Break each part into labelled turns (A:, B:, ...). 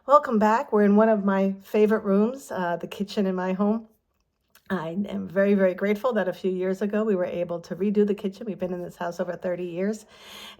A: Welcome back. We're in one of my favorite rooms, the kitchen in my home. I am very, very grateful that a few years ago we were able to redo the kitchen. We've been in this house over 30 years.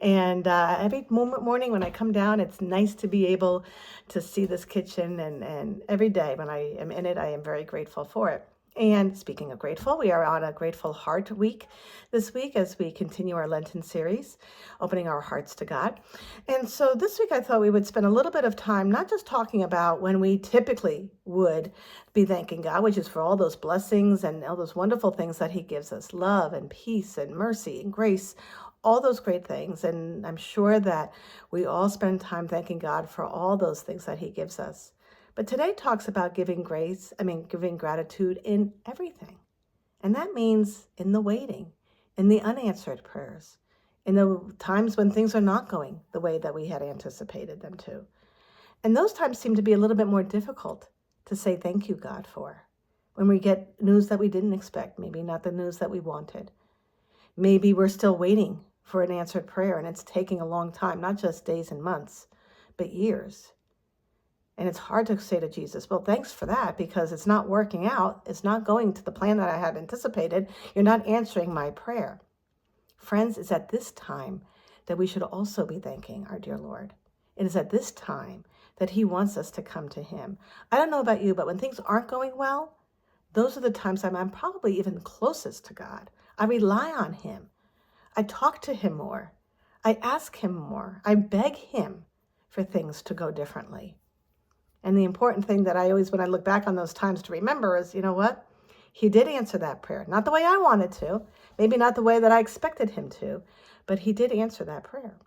A: And every morning when I come down, it's nice to be able to see this kitchen. And every day when I am in it, I am very grateful for it. And speaking of grateful, we are on a Grateful Heart Week this week as we continue our Lenten series, opening our hearts to God. And so this week I thought we would spend a little bit of time not just talking about when we typically would be thanking God, which is for all those blessings and all those wonderful things that He gives us, love and peace and mercy and grace, all those great things. And I'm sure that we all spend time thanking God for all those things that He gives us. But today talks about giving gratitude in everything. And that means in the waiting, in the unanswered prayers, in the times when things are not going the way that we had anticipated them to. And those times seem to be a little bit more difficult to say thank you, God, for. When we get news that we didn't expect, maybe not the news that we wanted. Maybe we're still waiting for an answered prayer and it's taking a long time, not just days and months, but years. And it's hard to say to Jesus, well, thanks for that, because it's not working out. It's not going to the plan that I had anticipated. You're not answering my prayer. Friends, it's at this time that we should also be thanking our dear Lord. It is at this time that He wants us to come to Him. I don't know about you, but when things aren't going well, those are the times I'm probably even closest to God. I rely on Him. I talk to Him more. I ask Him more. I beg Him for things to go differently. And the important thing that I always, when I look back on those times, to remember is, you know what? He did answer that prayer. Not the way I wanted to, maybe not the way that I expected Him to, but He did answer that prayer.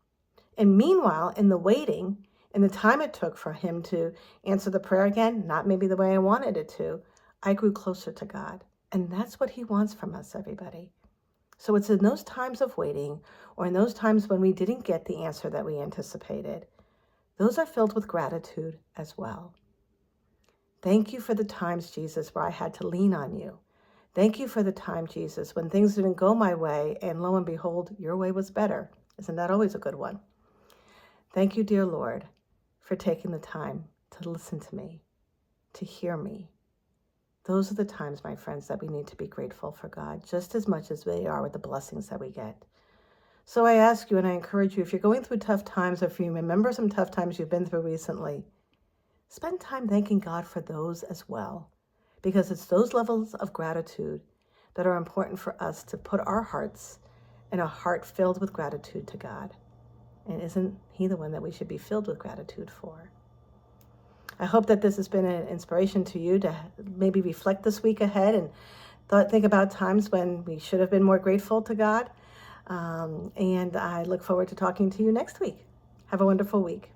A: And meanwhile, in the waiting, in the time it took for Him to answer the prayer again, not maybe the way I wanted it to, I grew closer to God. And that's what He wants from us, everybody. So it's in those times of waiting, or in those times when we didn't get the answer that we anticipated, those are filled with gratitude as well. Thank you for the times, Jesus, where I had to lean on you. Thank you for the time, Jesus, when things didn't go my way, and lo and behold, your way was better. Isn't that always a good one? Thank you, dear Lord, for taking the time to listen to me, to hear me. Those are the times, my friends, that we need to be grateful for God, just as much as we are with the blessings that we get. So I ask you and I encourage you, if you're going through tough times, or if you remember some tough times you've been through recently, spend time thanking God for those as well, because it's those levels of gratitude that are important for us to put our hearts in a heart filled with gratitude to God. And isn't He the one that we should be filled with gratitude for? I hope that this has been an inspiration to you to maybe reflect this week ahead and think about times when we should have been more grateful to God. And I look forward to talking to you next week. Have a wonderful week.